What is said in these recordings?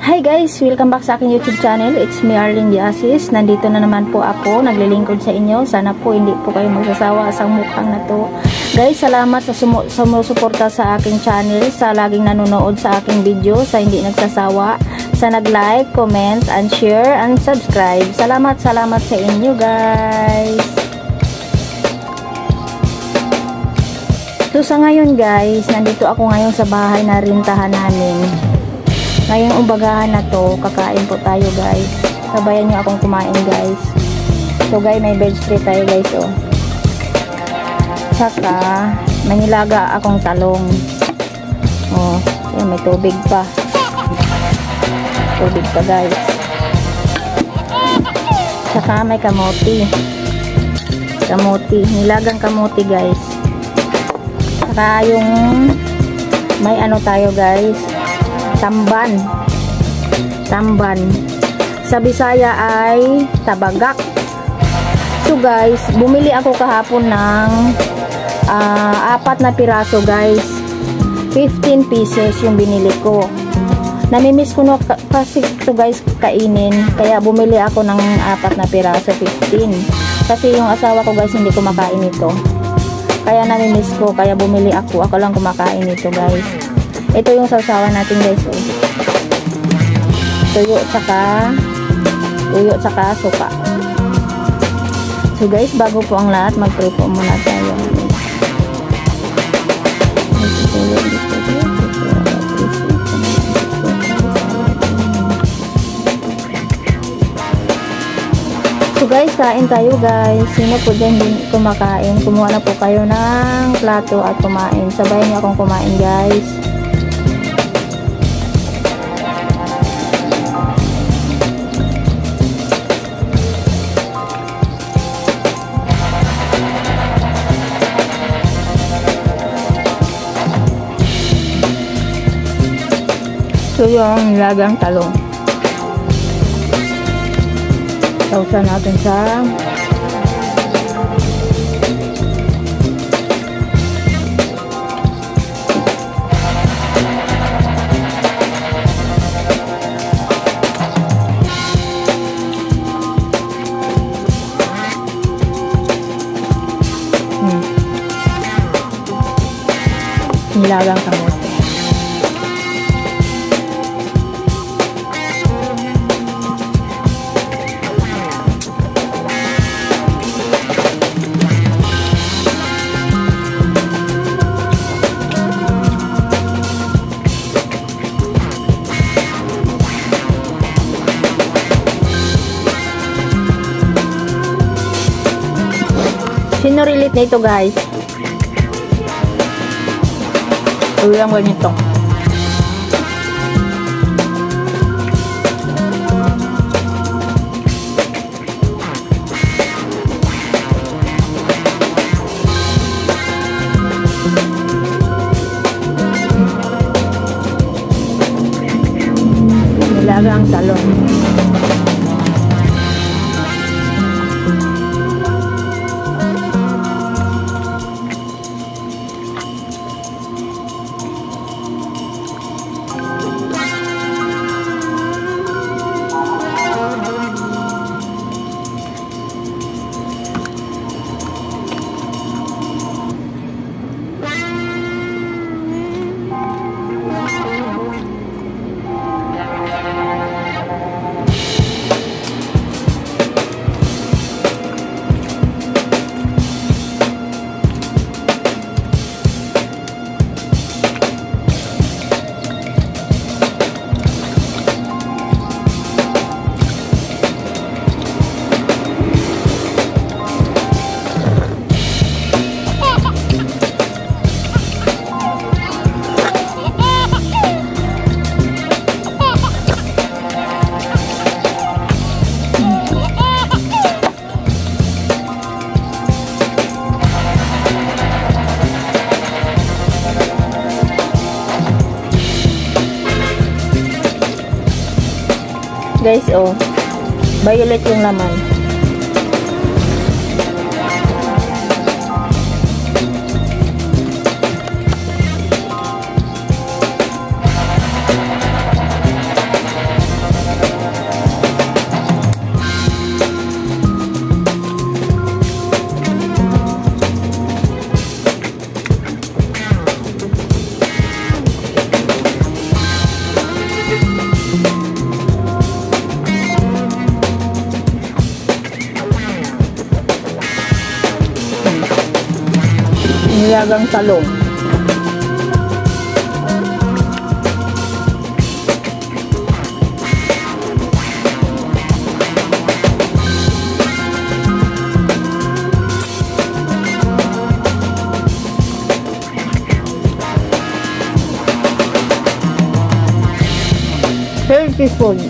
Hi guys! Welcome back sa aking YouTube channel. It's me, Arlene Diasis. Nandito na naman po ako, naglilingkod sa inyo. Sana po hindi po kayo magsasawa sa mukhang na to. Guys, salamat sa sumusuporta sa aking channel, sa laging nanonood sa aking video, sa hindi nagsasawa, sa nag-like, comment, and share, and subscribe. Salamat sa inyo guys! So sa ngayon guys, nandito ako ngayon sa bahay na rintahan namin. Ngayong umbagahan na to, kakain po tayo guys. Sabayan nyo akong kumain guys. So guys, may veg tray tayo guys oh. Saka, may nilaga akong talong. Oh, yun, may tubig pa. Tubig pa guys. Saka may kamote. Kamote, nilagang kamote guys. Saka yung may ano tayo guys, tamban. Sa Bisaya ay tabagak. So guys, bumili ako kahapon ng 4 na piraso guys. 15 pieces yung binili ko. Namimiss ko no kasi to guys kainin. Kaya bumili ako ng 4 na piraso, 15. Kasi yung asawa ko guys hindi kumakain ito. Kaya namimiss ko, kaya bumili ako. Ako lang kumakain ito guys. Ito yung sausawan natin guys oh. Tuyo tsaka suka. So guys, bago po ang lahat, mag-pray po muna tayo. So guys, kain tayo guys. Sino po dyan din kumakain? Kumuha na po kayo ng plato at kumain. Sabayan niyo akong kumain guys. So yung nilagang talong. Sausan natin sa nilagang kamote. Sino relate na ito guys? Ulang ganito. Nilagang talong. Guys, oh. Violet yung laman. talagang talong. Healthy food.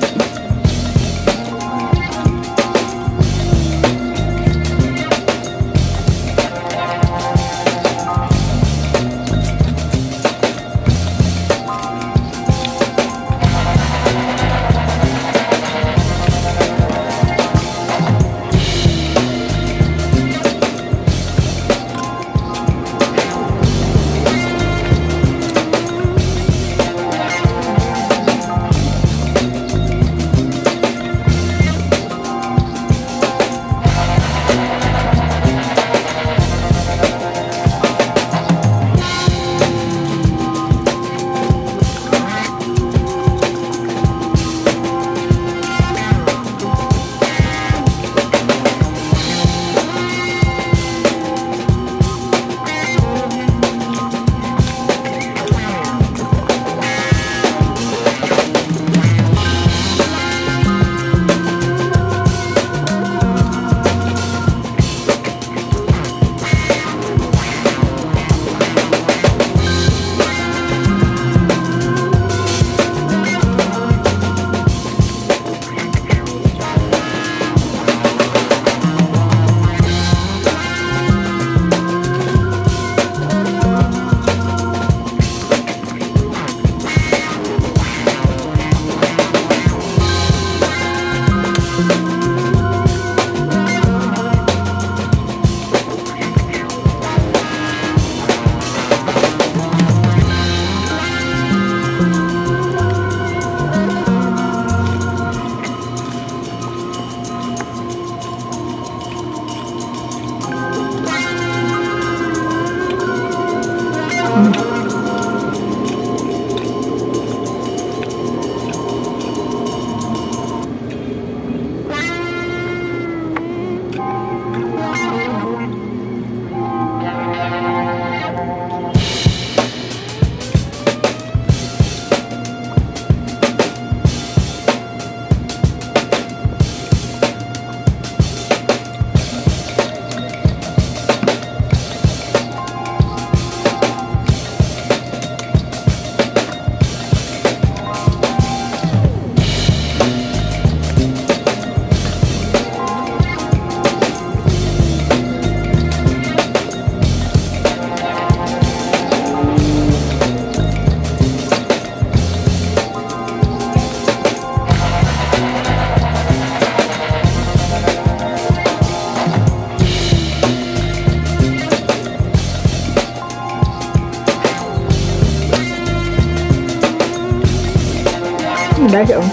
Guys, oh.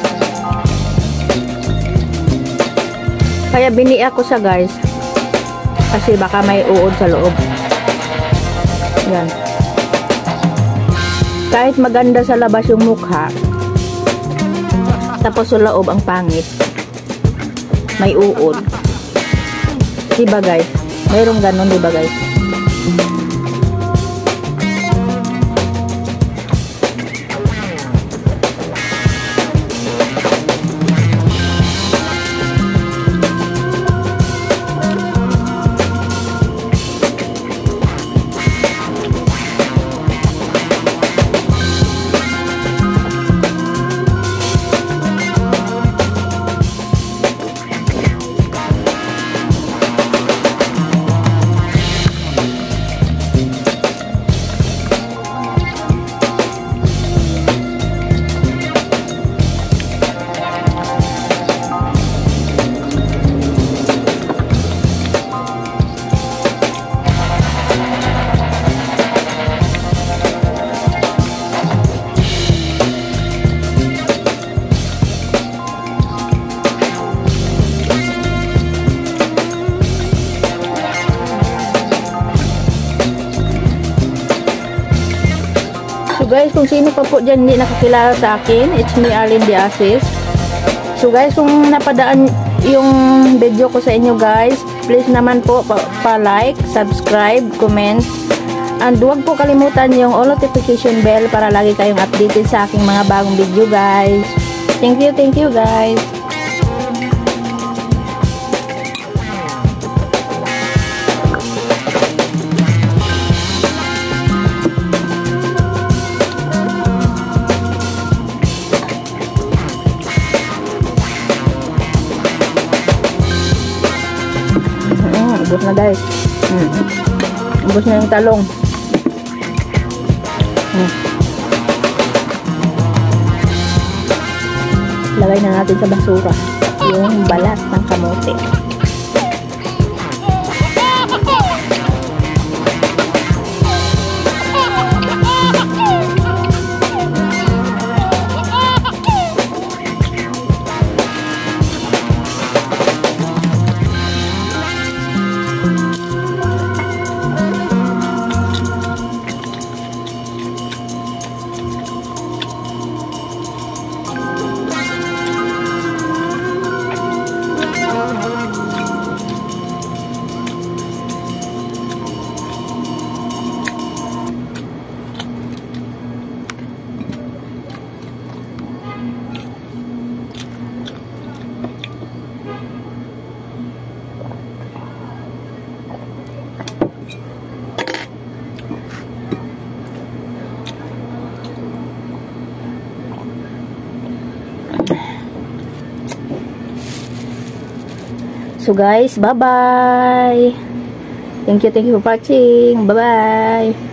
Kaya bini ako sa guys. Kasi baka may uod sa loob. Yan. Kahit maganda sa labas yung mukha, tapos sa loob ang pangit. May uod. Diba guys? Mayroong ganun, diba guys? Guys, kung sino pa po dyan hindi nakakilala sa akin, it's me, Arlene Diasis. So guys, kung napadaan yung video ko sa inyo guys, please naman po pa-like, subscribe, comment, And huwag po kalimutan yung all notification bell para lagi kayong updated sa aking mga bagong video guys. Thank you guys. Ubos na guys. Ubos na yung talong. Lagay na natin sa basura yung balat ng kamote. So guys, bye-bye. Thank you for watching. Bye-bye.